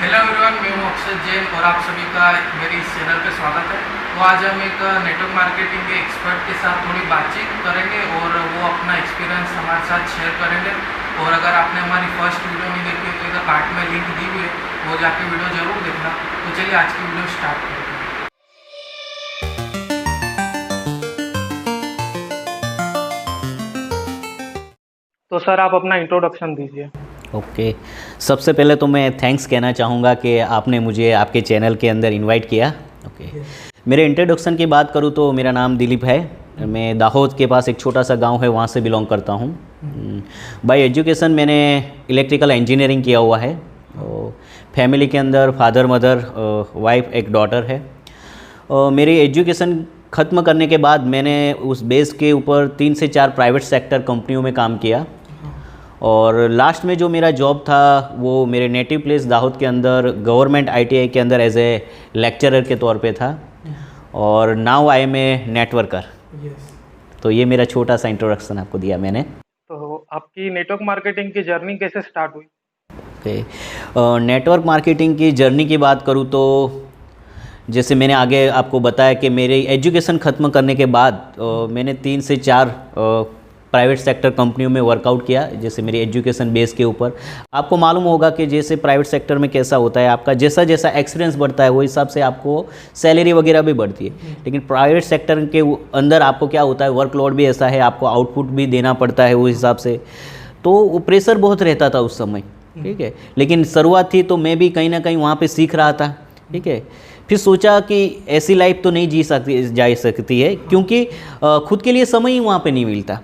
Hello everyone, मैं हूं अक्षय जैन और आप सभी का मेरी इस चैनल पे स्वागत है। तो आज हम एक नेटवर्क मार्केटिंग के एक्सपर्ट के साथ थोड़ी बातचीत करेंगे और वो अपना एक्सपीरियंस हमारे साथ शेयर करेंगे। और अगर आपने हमारी फर्स्ट वीडियो नहीं देखी है तो इधर कार्ड में लिंक दी हुई है, वो जाके वीडियो ज़रूर देखना। तो चलिए आज की वीडियो स्टार्ट करते हैं। तो सर आप अपना इंट्रोडक्शन दीजिए। ओके सबसे पहले तो मैं थैंक्स कहना चाहूँगा कि आपने मुझे आपके चैनल के अंदर इनवाइट किया। मेरे इंट्रोडक्शन की बात करूँ तो मेरा नाम दिलीप है। मैं दाहोद के पास एक छोटा सा गांव है, वहाँ से बिलोंग करता हूँ। बाय एजुकेशन मैंने इलेक्ट्रिकल इंजीनियरिंग किया हुआ है। फैमिली के अंदर फादर मदर वाइफ एक डॉटर है। मेरी एजुकेशन ख़त्म करने के बाद मैंने उस बेस के ऊपर 3 से 4 प्राइवेट सेक्टर कंपनियों में काम किया और लास्ट में जो मेरा जॉब था वो मेरे नेटिव प्लेस दाहोद के अंदर गवर्नमेंट ITI के अंदर एज ए लेक्चरर के तौर पे था और now I am a networker. तो ये मेरा छोटा सा इंट्रोडक्शन आपको दिया मैंने। तो आपकी नेटवर्क मार्केटिंग की जर्नी कैसे स्टार्ट हुई? नेटवर्क मार्केटिंग की जर्नी की बात करूँ तो जैसे मैंने आगे आपको बताया कि मेरी एजुकेशन ख़त्म करने के बाद मैंने 3 से 4 प्राइवेट सेक्टर कंपनियों में वर्कआउट किया, जैसे मेरी एजुकेशन बेस के ऊपर। आपको मालूम होगा कि जैसे प्राइवेट सेक्टर में कैसा होता है, आपका जैसा जैसा एक्सपीरियंस बढ़ता है वो हिसाब से आपको सैलरी वगैरह भी बढ़ती है। लेकिन प्राइवेट सेक्टर के अंदर आपको क्या होता है, वर्कलोड भी ऐसा है, आपको आउटपुट भी देना पड़ता है उस हिसाब से। तो प्रेशर बहुत रहता था उस समय, ठीक है। लेकिन शुरुआत थी तो मैं भी कहीं ना कहीं वहाँ पर सीख रहा था, ठीक है। फिर सोचा कि ऐसी लाइफ तो नहीं जा सकती है, क्योंकि खुद के लिए समय ही वहाँ पे नहीं मिलता।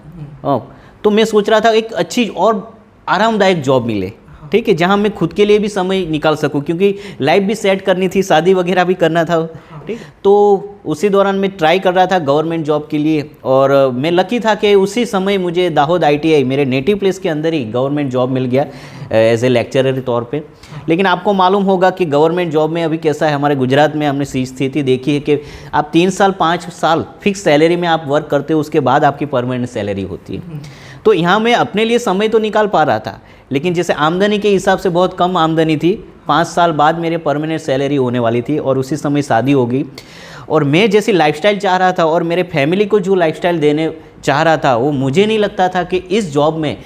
तो मैं सोच रहा था एक अच्छी और आरामदायक जॉब मिले, ठीक है, जहाँ मैं खुद के लिए भी समय निकाल सकूँ, क्योंकि लाइफ भी सेट करनी थी, शादी वगैरह भी करना था, ठीक। तो उसी दौरान मैं ट्राई कर रहा था गवर्नमेंट जॉब के लिए और मैं लकी था कि उसी समय मुझे दाहोद ITI मेरे नेटिव प्लेस के अंदर ही गवर्नमेंट जॉब मिल गया एज ए लेक्चरर के तौर पे। लेकिन आपको मालूम होगा कि गवर्नमेंट जॉब में अभी कैसा है, हमारे गुजरात में हमने स्थिति देखी है कि आप 3 साल 5 साल फिक्स सैलरी में आप वर्क करते हो, उसके बाद आपकी परमानेंट सैलरी होती है। तो यहाँ मैं अपने लिए समय तो निकाल पा रहा था, लेकिन जैसे आमदनी के हिसाब से बहुत कम आमदनी थी। 5 साल बाद मेरे परमानेंट सैलरी होने वाली थी और उसी समय शादी हो गई। और मैं जैसी लाइफस्टाइल चाह रहा था और मेरे फैमिली को जो लाइफस्टाइल देने चाह रहा था, वो मुझे नहीं लगता था कि इस जॉब में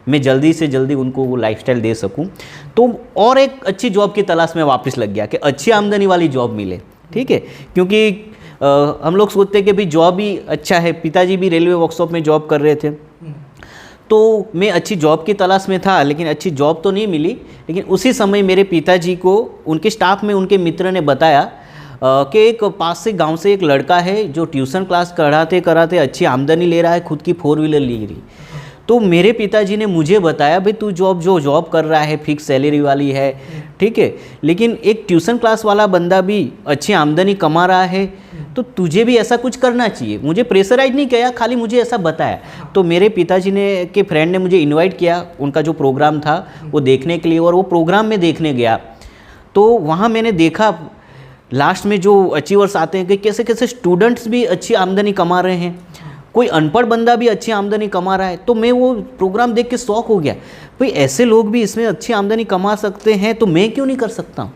मैं जल्दी से जल्दी उनको वो लाइफस्टाइल दे सकूं। तो और एक अच्छी जॉब की तलाश में वापस लग गया कि अच्छी आमदनी वाली जॉब मिले, ठीक है। क्योंकि हम लोग सोचते हैं कि भाई जॉब ही अच्छा है। पिताजी भी रेलवे वर्कशॉप में जॉब कर रहे थे, तो मैं अच्छी जॉब की तलाश में था, लेकिन अच्छी जॉब तो नहीं मिली। लेकिन उसी समय मेरे पिताजी को उनके स्टाफ में उनके मित्र ने बताया कि एक पास से गांव से एक लड़का है जो ट्यूशन क्लास कराते कराते अच्छी आमदनी ले रहा है, खुद की 4 व्हीलर ले रही। तो मेरे पिताजी ने मुझे बताया, भाई तू जॉब कर रहा है, फिक्स सैलरी वाली है, ठीक है, लेकिन एक ट्यूशन क्लास वाला बंदा भी अच्छी आमदनी कमा रहा है, तो तुझे भी ऐसा कुछ करना चाहिए। मुझे प्रेशराइज नहीं किया, खाली मुझे ऐसा बताया। तो मेरे पिताजी ने के फ्रेंड ने मुझे इनवाइट किया उनका जो प्रोग्राम था वो देखने के लिए, और वो प्रोग्राम में देखने गया। तो वहाँ मैंने देखा लास्ट में जो अचीवर्स आते हैं कि कैसे कैसे स्टूडेंट्स भी अच्छी आमदनी कमा रहे हैं, कोई अनपढ़ बंदा भी अच्छी आमदनी कमा रहा है। तो मैं वो प्रोग्राम देख के शौक हो गया, भाई ऐसे लोग भी इसमें अच्छी आमदनी कमा सकते हैं, तो मैं क्यों नहीं कर सकता।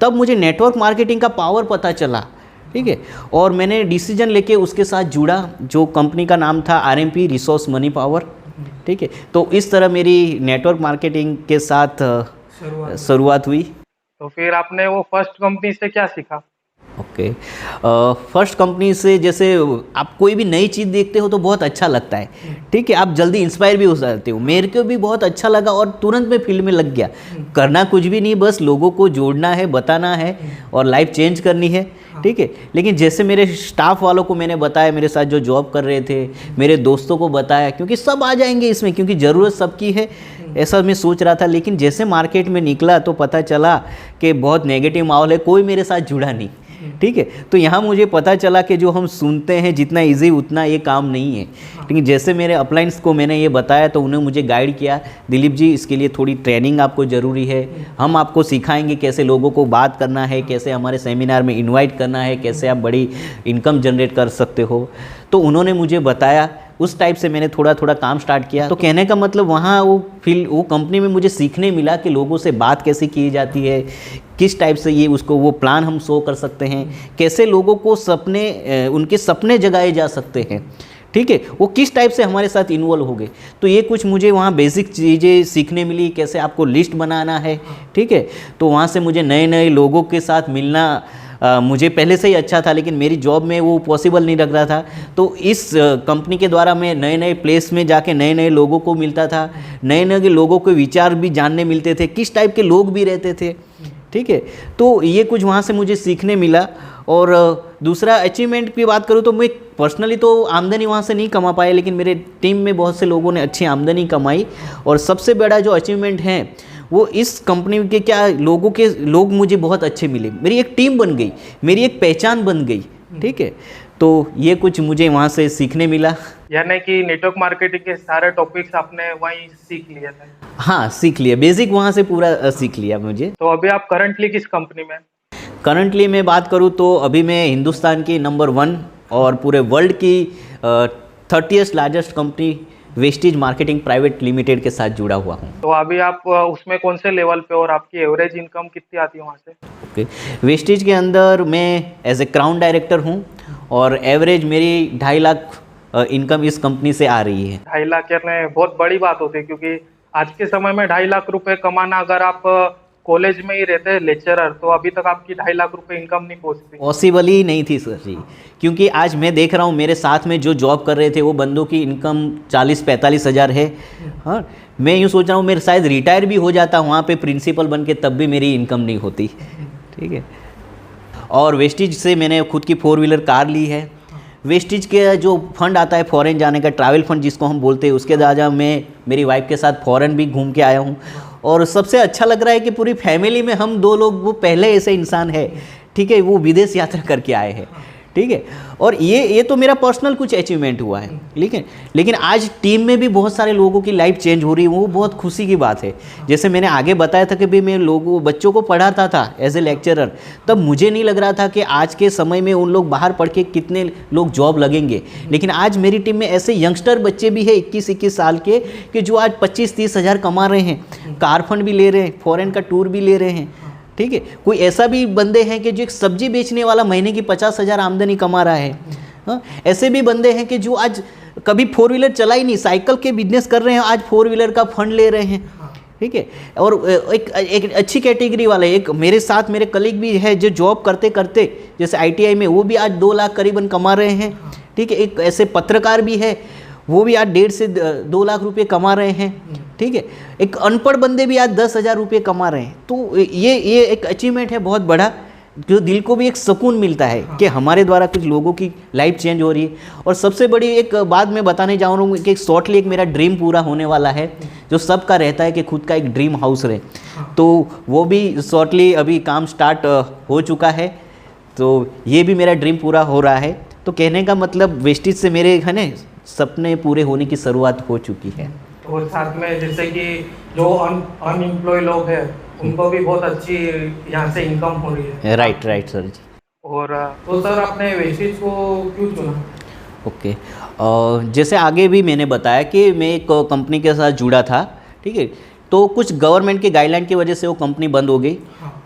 तब मुझे नेटवर्क मार्केटिंग का पावर पता चला, ठीक है। और मैंने डिसीजन लेके उसके साथ जुड़ा, जो कंपनी का नाम था RMP रिसोर्स मनी पावर, ठीक है। तो इस तरह मेरी नेटवर्क मार्केटिंग के साथ शुरुआत हुई। तो फिर आपने वो फर्स्ट कंपनी से क्या सीखा? ओके फर्स्ट कंपनी से जैसे आप कोई भी नई चीज़ देखते हो तो बहुत अच्छा लगता है, ठीक है, आप जल्दी इंस्पायर भी हो जाते हो। मेरे को भी बहुत अच्छा लगा और तुरंत मैं फील्ड में लग गया। करना कुछ भी नहीं, बस लोगों को जोड़ना है, बताना है और लाइफ चेंज करनी है, ठीक है। लेकिन जैसे मेरे स्टाफ वालों को मैंने बताया, मेरे साथ जो जॉब कर रहे थे, मेरे दोस्तों को बताया, क्योंकि सब आ जाएंगे इसमें, क्योंकि ज़रूरत सबकी है, ऐसा मैं सोच रहा था। लेकिन जैसे मार्केट में निकला तो पता चला कि बहुत नेगेटिव माहौल है, कोई मेरे साथ जुड़ा नहीं, ठीक है। तो यहाँ मुझे पता चला कि जो हम सुनते हैं जितना इजी उतना ये काम नहीं है। लेकिन जैसे मेरे अपलाइंस को मैंने ये बताया तो उन्होंने मुझे गाइड किया, दिलीप जी इसके लिए थोड़ी ट्रेनिंग आपको ज़रूरी है, हम आपको सिखाएंगे कैसे लोगों को बात करना है, कैसे हमारे सेमिनार में इनवाइट करना है, कैसे आप बड़ी इनकम जनरेट कर सकते हो। तो उन्होंने मुझे बताया, उस टाइप से मैंने थोड़ा थोड़ा काम स्टार्ट किया। तो कहने का मतलब वहाँ वो कंपनी में मुझे सीखने मिला कि लोगों से बात कैसे की जाती है, किस टाइप से ये उसको वो प्लान हम शो कर सकते हैं, कैसे लोगों को उनके सपने जगाए जा सकते हैं, ठीक है, वो किस टाइप से हमारे साथ इन्वॉल्व हो गए। तो ये कुछ मुझे वहाँ बेसिक चीज़ें सीखने मिली, कैसे आपको लिस्ट बनाना है, ठीक है। तो वहाँ से मुझे नए नए लोगों के साथ मिलना मुझे पहले से ही अच्छा था, लेकिन मेरी जॉब में वो पॉसिबल नहीं लग रहा था। तो इस कंपनी के द्वारा मैं नए नए प्लेस में जाके नए नए लोगों को मिलता था, नए नए लोगों के विचार भी जानने मिलते थे, किस टाइप के लोग भी रहते थे, ठीक है। तो ये कुछ वहाँ से मुझे सीखने मिला। और दूसरा अचीवमेंट की बात करूँ तो मैं पर्सनली तो आमदनी वहाँ से नहीं कमा पाया, लेकिन मेरे टीम में बहुत से लोगों ने अच्छी आमदनी कमाई। और सबसे बड़ा जो अचीवमेंट है वो इस कंपनी के लोग मुझे बहुत अच्छे मिले, मेरी एक टीम बन गई, मेरी एक पहचान बन गई, ठीक है। तो ये कुछ मुझे वहाँ से सीखने मिला। यानी कि नेटवर्क मार्केटिंग के सारे टॉपिक्स आपने वहीं सीख लिए थे? हाँ, सीख लिया, बेसिक वहाँ से पूरा सीख लिया मुझे। तो अभी आप करंटली किस कंपनी में? करंटली मैं बात करूँ तो अभी मैं हिंदुस्तान की नंबर 1 और पूरे वर्ल्ड की 30th largest company Vestige marketing private limited के साथ जुड़ा हुआ हूँ। तो अभी आप उसमें कौन से लेवल पे और आपकी एवरेज इनकम कितनी आती है वहाँ से? ओके, वेस्टीज के अंदर मैं एज ए क्राउन डायरेक्टर हूँ और एवरेज मेरी 2.5 लाख इनकम इस कंपनी से आ रही है। 2.5 लाख यानी बहुत बड़ी बात होती है, क्योंकि आज के समय में 2.5 लाख रुपए कमाना, अगर आप कॉलेज में ही रहते हैं लेक्चरर, तो अभी तक आपकी 2.5 लाख रुपए इनकम नहीं पहुंचती। पॉसिबल ही नहीं थी सर जी, क्योंकि आज मैं देख रहा हूँ मेरे साथ में जो जॉब कर रहे थे वो बंदों की इनकम 40-45 हज़ार है। हाँ, मैं यूँ सोच रहा हूँ मेरे शायद रिटायर भी हो जाता वहाँ पे प्रिंसिपल बन के, तब भी मेरी इनकम नहीं होती, ठीक है। और वेस्टीज से मैंने खुद की 4 व्हीलर कार ली है। वेस्टीज के जो फंड आता है फॉरेन जाने का, ट्रैवल फंड जिसको हम बोलते हैं, उसके द्वारा मैं मेरी वाइफ के साथ फॉरेन भी घूम के आया हूँ। और सबसे अच्छा लग रहा है कि पूरी फैमिली में हम 2 लोग वो पहले ऐसे इंसान है, ठीक है, वो विदेश यात्रा करके आए हैं, ठीक है। और ये तो मेरा पर्सनल कुछ अचीवमेंट हुआ है, लेकिन आज टीम में भी बहुत सारे लोगों की लाइफ चेंज हो रही है, वो बहुत खुशी की बात है। जैसे मैंने आगे बताया था कि भाई मैं बच्चों को पढ़ाता था एज ए लेक्चरर, तब मुझे नहीं लग रहा था कि आज के समय में उन लोग बाहर पढ़ के कितने लोग जॉब लगेंगे, लेकिन आज मेरी टीम में ऐसे यंगस्टर बच्चे भी हैं 21-21 साल के, कि जो आज 25-30 हज़ार कमा रहे हैं, कार फंड भी ले रहे हैं, फॉरेन का टूर भी ले रहे हैं, ठीक है। कोई ऐसा भी बंदे हैं कि जो एक सब्जी बेचने वाला महीने की 50 हज़ार आमदनी कमा रहा है। हाँ, ऐसे भी बंदे हैं कि जो आज कभी 4 व्हीलर चला ही नहीं, साइकिल के बिजनेस कर रहे हैं, आज 4 व्हीलर का फंड ले रहे हैं, ठीक है। और एक अच्छी कैटेगरी वाले एक मेरे साथ मेरे कलीग भी है जो जॉब करते करते जैसे ITI में, वो भी आज 2 लाख करीबन कमा रहे हैं, ठीक है। एक ऐसे पत्रकार भी है, वो भी आज 1.5 से 2 लाख रुपए कमा रहे हैं, ठीक है। एक अनपढ़ बंदे भी आज 10,000 रुपये कमा रहे हैं। तो ये एक अचीवमेंट है बहुत बड़ा, जो दिल को भी एक सुकून मिलता है कि हमारे द्वारा कुछ लोगों की लाइफ चेंज हो रही है। और सबसे बड़ी एक बात मैं बताने जा रहा हूँ कि शॉर्टली एक मेरा ड्रीम पूरा होने वाला है, जो सबका रहता है कि खुद का एक ड्रीम हाउस रहे, तो वो भी शॉर्टली अभी काम स्टार्ट हो चुका है। तो ये भी मेरा ड्रीम पूरा हो रहा है। तो कहने का मतलब वेस्टीज से मेरे है ना सपने पूरे होने की शुरुआत हो चुकी है। और साथ में जैसे कि जो अनएम्प्लॉय लोग हैं उनको भी बहुत अच्छी यहाँ से इनकम हो रही है। राइट सर जी। और तो सर आपने वेस्टीज को क्यों चुना? ओके, जैसे आगे भी मैंने बताया कि मैं एक कंपनी के साथ जुड़ा था, ठीक है। तो कुछ गवर्नमेंट के गाइडलाइन की वजह से वो कंपनी बंद हो गई।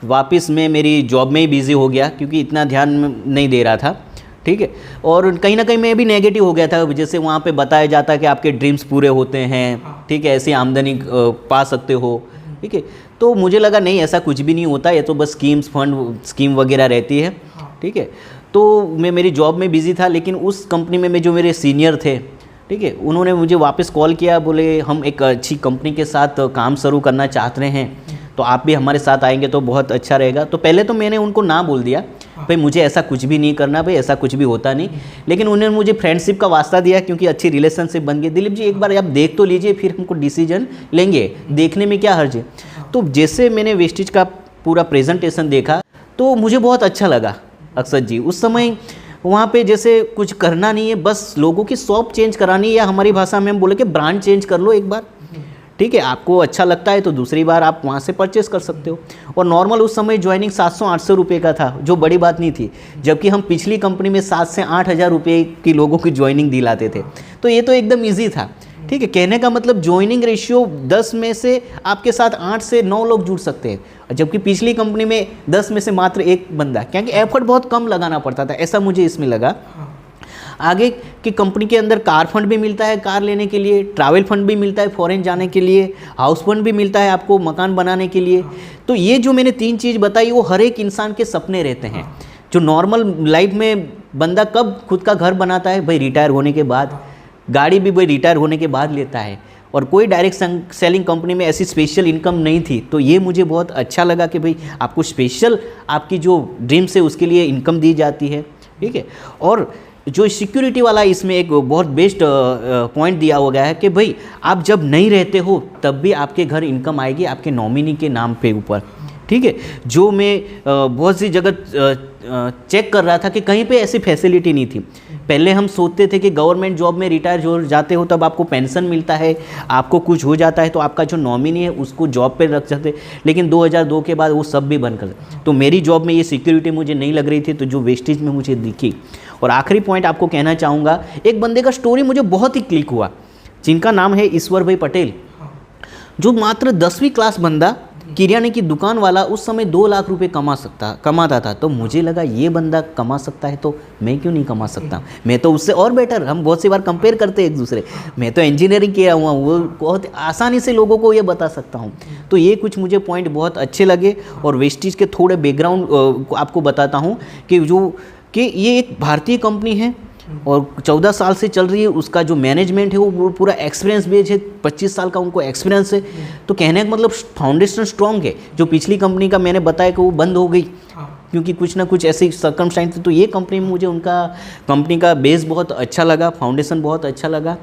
वापस मैं मेरी जॉब में ही बिज़ी हो गया, क्योंकि इतना ध्यान नहीं दे रहा था, ठीक है। और कहीं ना कहीं मैं भी नेगेटिव हो गया था, जैसे वहाँ पे बताया जाता है कि आपके ड्रीम्स पूरे होते हैं, ठीक है, ऐसी आमदनी पा सकते हो, ठीक है। तो मुझे लगा नहीं, ऐसा कुछ भी नहीं होता, ये तो बस स्कीम वगैरह रहती है, ठीक है। तो मैं मेरी जॉब में बिज़ी था, लेकिन उस कंपनी में जो मेरे सीनियर थे, ठीक है, उन्होंने मुझे वापस कॉल किया, बोले हम एक अच्छी कंपनी के साथ काम शुरू करना चाहते हैं, तो आप भी हमारे साथ आएंगे तो बहुत अच्छा रहेगा। तो पहले तो मैंने उनको ना बोल दिया, भाई मुझे ऐसा कुछ भी नहीं करना, भाई ऐसा कुछ भी होता नहीं। लेकिन उन्होंने मुझे फ्रेंडशिप का वास्ता दिया, क्योंकि अच्छी रिलेशनशिप बन गई। दिलीप जी एक बार आप देख तो लीजिए, फिर हमको डिसीजन लेंगे, देखने में क्या हर्ज है। तो जैसे मैंने वेस्टीज का पूरा प्रेजेंटेशन देखा तो मुझे बहुत अच्छा लगा अक्षत जी। उस समय वहाँ पे जैसे कुछ करना नहीं है, बस लोगों की शॉप चेंज करानी है, या हमारी भाषा में हम बोले कि ब्रांड चेंज कर लो एक बार, ठीक है, आपको अच्छा लगता है तो दूसरी बार आप वहाँ से परचेस कर सकते हो। और नॉर्मल उस समय ज्वाइनिंग 700-800 रुपये का था, जो बड़ी बात नहीं थी, जबकि हम पिछली कंपनी में 7 से 8 हज़ार रुपये की लोगों की ज्वाइनिंग दिलाते थे। तो ये तो एकदम ईजी था। ठीक है, कहने का मतलब ज्वाइनिंग रेशियो 10 में से आपके साथ 8 से 9 लोग जुड़ सकते हैं, जबकि पिछली कंपनी में 10 में से मात्र एक बंदा, क्योंकि एफर्ट बहुत कम लगाना पड़ता था, ऐसा मुझे इसमें लगा। आगे की कंपनी के अंदर कार फंड भी मिलता है कार लेने के लिए, ट्रैवल फंड भी मिलता है फॉरेन जाने के लिए, हाउस फंड भी मिलता है आपको मकान बनाने के लिए। तो ये जो मैंने 3 चीज़ बताई वो हर एक इंसान के सपने रहते हैं। जो नॉर्मल लाइफ में बंदा कब खुद का घर बनाता है, भाई रिटायर होने के बाद। गाड़ी भी भाई रिटायर होने के बाद लेता है, और कोई डायरेक्ट सेलिंग कंपनी में ऐसी स्पेशल इनकम नहीं थी। तो ये मुझे बहुत अच्छा लगा कि भाई आपको स्पेशल आपकी जो ड्रीम्स है उसके लिए इनकम दी जाती है। ठीक है, और जो सिक्योरिटी वाला इसमें एक बहुत बेस्ट पॉइंट दिया हो गया है कि भाई आप जब नहीं रहते हो तब भी आपके घर इनकम आएगी आपके नॉमिनी के नाम पे ऊपर। ठीक है, जो मैं बहुत सी जगह चेक कर रहा था कि कहीं पे ऐसी फैसिलिटी नहीं थी। पहले हम सोचते थे कि गवर्नमेंट जॉब में रिटायर हो जाते हो तब आपको पेंशन मिलता है, आपको कुछ हो जाता है तो आपका जो नॉमिनी है उसको जॉब पे रख सकते, लेकिन 2002 के बाद वो सब भी बंद कर। तो मेरी जॉब में ये सिक्योरिटी मुझे नहीं लग रही थी, तो जो वेस्टेज में मुझे दिखी। और आखिरी पॉइंट आपको कहना चाहूँगा, एक बंदे का स्टोरी मुझे बहुत ही क्लिक हुआ, जिनका नाम है ईश्वर भाई पटेल, जो मात्र 10वीं क्लास बंदा, किराने की दुकान वाला, उस समय 2 लाख रुपए कमाता था। तो मुझे लगा ये बंदा कमा सकता है तो मैं क्यों नहीं कमा सकता, मैं तो उससे और बेटर। हम बहुत सी बार कंपेयर करते हैं एक दूसरे, मैं तो इंजीनियरिंग किया हुआ हूँ, वो बहुत आसानी से लोगों को ये बता सकता हूँ। तो ये कुछ मुझे पॉइंट बहुत अच्छे लगे। और वेस्टीज के थोड़े बैकग्राउंड आपको बताता हूँ कि ये एक भारतीय कंपनी है और 14 साल से चल रही है। उसका जो मैनेजमेंट है वो पूरा एक्सपीरियंस बेस्ड है, 25 साल का उनको एक्सपीरियंस है। तो कहने का मतलब फाउंडेशन स्ट्रॉन्ग है। जो पिछली कंपनी का मैंने बताया कि वो बंद हो गई क्योंकि कुछ ना कुछ ऐसी सर्कमस्टेंस थे, तो ये कंपनी में मुझे उनका कंपनी का बेस बहुत अच्छा लगा, फाउंडेशन बहुत अच्छा लगा।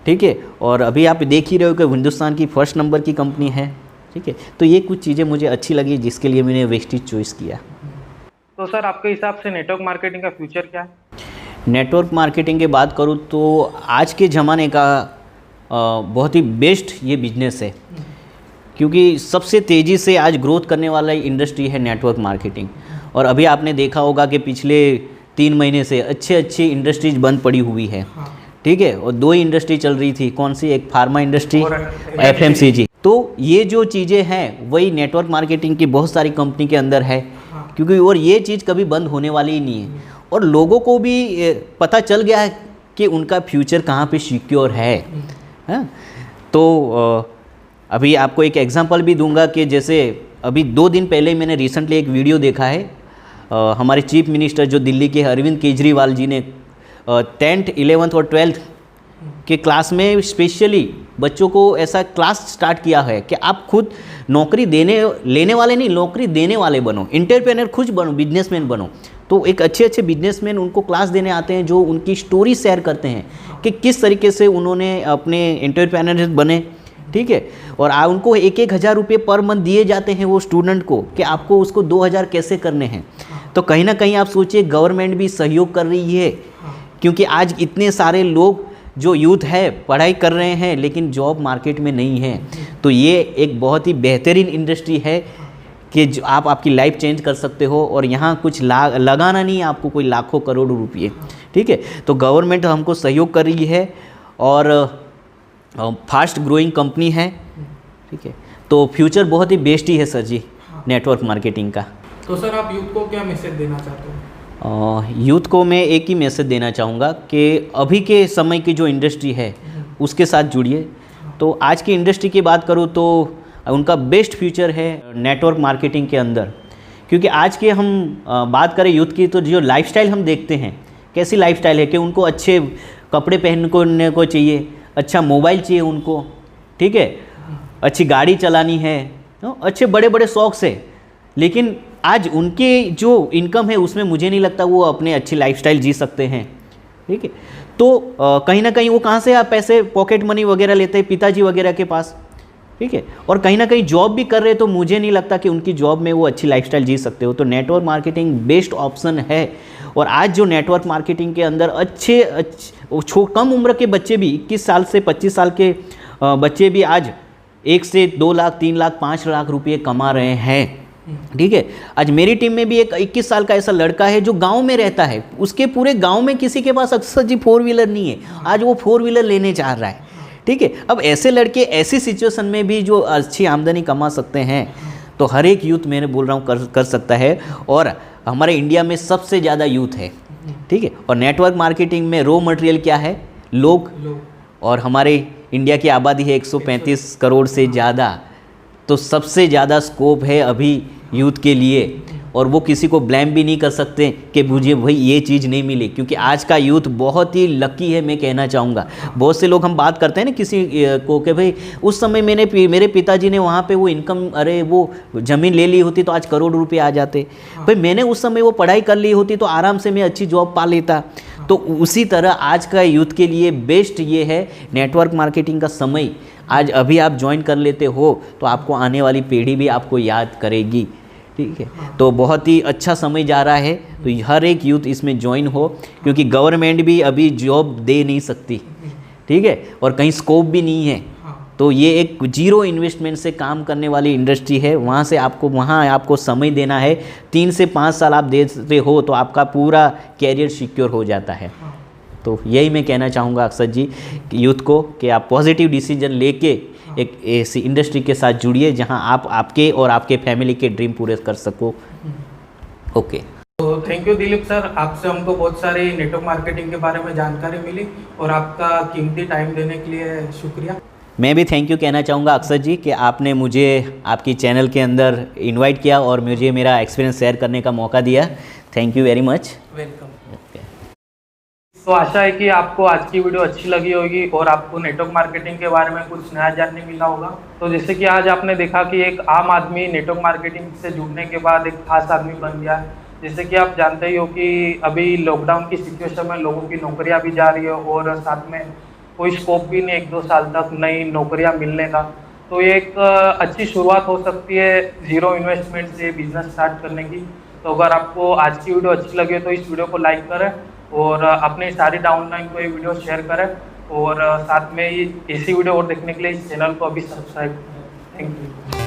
ठीक है, और अभी आप देख ही रहे हो कि हिंदुस्तान की 1st नंबर की कंपनी है। ठीक है, तो ये कुछ चीज़ें मुझे अच्छी लगी जिसके लिए मैंने वेस्टीज चॉइस किया। तो सर आपके हिसाब से नेटवर्क मार्केटिंग का फ्यूचर क्या है? नेटवर्क मार्केटिंग की बात करूँ तो आज के ज़माने का बहुत ही बेस्ट ये बिजनेस है, क्योंकि सबसे तेज़ी से आज ग्रोथ करने वाला इंडस्ट्री है नेटवर्क मार्केटिंग। और अभी आपने देखा होगा कि पिछले 3 महीने से अच्छी इंडस्ट्रीज बंद पड़ी हुई है। ठीक है, और 2 ही इंडस्ट्री चल रही थी, कौन सी? एक फार्मा इंडस्ट्री, FMCG। तो ये जो चीज़ें हैं वही नेटवर्क मार्केटिंग की बहुत सारी कंपनी के अंदर है, क्योंकि और ये चीज़ कभी बंद होने वाली ही नहीं है। और लोगों को भी पता चल गया है कि उनका फ्यूचर कहाँ पे सिक्योर है। तो अभी आपको एक एग्जांपल भी दूंगा कि जैसे अभी 2 दिन पहले मैंने रिसेंटली एक वीडियो देखा है, हमारे चीफ मिनिस्टर जो दिल्ली के अरविंद केजरीवाल जी ने 10th, 11th और 12th के क्लास में स्पेशली बच्चों को ऐसा क्लास स्टार्ट किया है कि आप खुद नौकरी लेने वाले नहीं, नौकरी देने वाले बनो, एंटरप्रेन्योर खुद बनो, बिजनेसमैन बनो। तो एक अच्छे बिजनेसमैन उनको क्लास देने आते हैं, जो उनकी स्टोरी शेयर करते हैं कि किस तरीके से उन्होंने अपने एंटरप्रेन्योर बने। ठीक है, और उनको 1-1 हज़ार रुपये पर मंथ दिए जाते हैं वो स्टूडेंट को कि आपको उसको 2000 कैसे करने हैं। तो कहीं ना कहीं आप सोचिए गवर्नमेंट भी सहयोग कर रही है, क्योंकि आज इतने सारे लोग जो यूथ है पढ़ाई कर रहे हैं लेकिन जॉब मार्केट में नहीं है। तो ये एक बहुत ही बेहतरीन इंडस्ट्री है कि जो आप आपकी लाइफ चेंज कर सकते हो, और यहाँ कुछ लगाना नहीं है आपको कोई लाखों करोड़ों रुपये। ठीक है, तो गवर्नमेंट हमको सहयोग कर रही है और फास्ट ग्रोइंग कंपनी है। ठीक है, तो फ्यूचर बहुत ही बेस्ट ही है सर जी नेटवर्क मार्केटिंग का। तो सर आप यूथ को क्या मैसेज देना चाहते हो? यूथ को मैं एक ही मैसेज देना चाहूँगा कि अभी के समय की जो इंडस्ट्री है उसके साथ जुड़िए। तो आज की इंडस्ट्री की बात करूँ तो उनका बेस्ट फ्यूचर है नेटवर्क मार्केटिंग के अंदर, क्योंकि आज के हम बात करें यूथ की तो जो लाइफस्टाइल हम देखते हैं, कैसी लाइफस्टाइल है कि उनको अच्छे कपड़े पहनने को चाहिए, अच्छा मोबाइल चाहिए उनको, ठीक है, अच्छी गाड़ी चलानी है, अच्छे बड़े बड़े शौक से। लेकिन आज उनके जो इनकम है उसमें मुझे नहीं लगता वो अपने अच्छी लाइफस्टाइल जी सकते हैं। ठीक है, तो कहीं ना कहीं वो कहाँ से आप पैसे पॉकेट मनी वगैरह लेते हैं पिताजी वगैरह के पास। ठीक है, और कहीं ना कहीं जॉब भी कर रहे हैं, तो मुझे नहीं लगता कि उनकी जॉब में वो अच्छी लाइफस्टाइल जी सकते हो। तो नेटवर्क मार्केटिंग बेस्ट ऑप्शन है। और आज जो नेटवर्क मार्केटिंग के अंदर अच्छे कम उम्र के बच्चे भी 21 साल से 25 साल के बच्चे भी आज 1 से 2 लाख 3 लाख 5 लाख रुपये कमा रहे हैं। ठीक है, आज मेरी टीम में भी एक 21 साल का ऐसा लड़का है जो गांव में रहता है, उसके पूरे गांव में किसी के पास अक्सर जी 4 व्हीलर नहीं है, आज वो 4 व्हीलर लेने चाह रहा है। ठीक है, अब ऐसे लड़के ऐसी सिचुएशन में भी जो अच्छी आमदनी कमा सकते हैं, तो हर एक यूथ मैंने बोल रहा हूँ कर सकता है। और हमारे इंडिया में सबसे ज़्यादा यूथ है। ठीक है, और नेटवर्क मार्केटिंग में रॉ मटेरियल क्या है? लोग। और हमारे इंडिया की आबादी है 135 करोड़ से ज़्यादा, तो सबसे ज़्यादा स्कोप है अभी यूथ के लिए। और वो किसी को ब्लेम भी नहीं कर सकते कि मुझे भाई ये चीज़ नहीं मिली, क्योंकि आज का यूथ बहुत ही लकी है, मैं कहना चाहूँगा। बहुत से लोग हम बात करते हैं ना किसी को कि भाई उस समय मेरे पिताजी ने वहाँ पे वो इनकम, अरे वो ज़मीन ले ली होती तो आज करोड़ रुपए आ जाते, भाई मैंने उस समय वो पढ़ाई कर ली होती तो आराम से मैं अच्छी जॉब पा लेता। तो उसी तरह आज का यूथ के लिए बेस्ट ये है नेटवर्क मार्केटिंग का समय। आज अभी आप ज्वाइन कर लेते हो तो आपको आने वाली पीढ़ी भी आपको याद करेगी। ठीक है, तो बहुत ही अच्छा समय जा रहा है, तो हर एक यूथ इसमें ज्वाइन हो, क्योंकि गवर्नमेंट भी अभी जॉब दे नहीं सकती। ठीक है, और कहीं स्कोप भी नहीं है, तो ये एक जीरो इन्वेस्टमेंट से काम करने वाली इंडस्ट्री है। वहाँ आपको समय देना है। 3 से 5 साल आप देते हो तो आपका पूरा कैरियर सिक्योर हो जाता है। तो यही मैं कहना चाहूँगा अक्सर जी यूथ को कि आप पॉजिटिव डिसीजन लेके एक ऐसी इंडस्ट्री के साथ जुड़िए जहां आप आपके और आपके फैमिली के ड्रीम पूरे कर सको। ओके, तो थैंक यू दिलीप सर, आपसे हमको बहुत सारी नेटवर्क मार्केटिंग के बारे में जानकारी मिली और आपका कीमती टाइम देने के लिए शुक्रिया। मैं भी थैंक यू कहना चाहूँगा अक्सर जी कि आपने मुझे आपकी चैनल के अंदर इनवाइट किया और मुझे मेरा एक्सपीरियंस शेयर करने का मौका दिया। Thank you very much. Welcome. तो आशा है कि आपको आज की वीडियो अच्छी लगी होगी और आपको नेटवर्क मार्केटिंग के बारे में कुछ नया जानने मिला होगा। तो जैसे कि आज आपने देखा कि एक आम आदमी नेटवर्क मार्केटिंग से जुड़ने के बाद एक खास आदमी बन गया है। जैसे कि आप जानते ही हो कि अभी लॉकडाउन की सिचुएशन में लोगों की नौकरियां भी जा रही है और साथ में कोई स्कोप भी नहीं 1-2 साल तक नई नौकरियां मिलने का। तो ये एक अच्छी शुरुआत हो सकती है जीरो इन्वेस्टमेंट से बिजनेस स्टार्ट करने की। तो अगर आपको आज की वीडियो अच्छी लगे तो इस वीडियो को लाइक करें और अपने सारी डाउनलाइन को ये वीडियो शेयर करें और साथ में ऐसी वीडियो और देखने के लिए इस चैनल को अभी सब्सक्राइब करें। Thank you.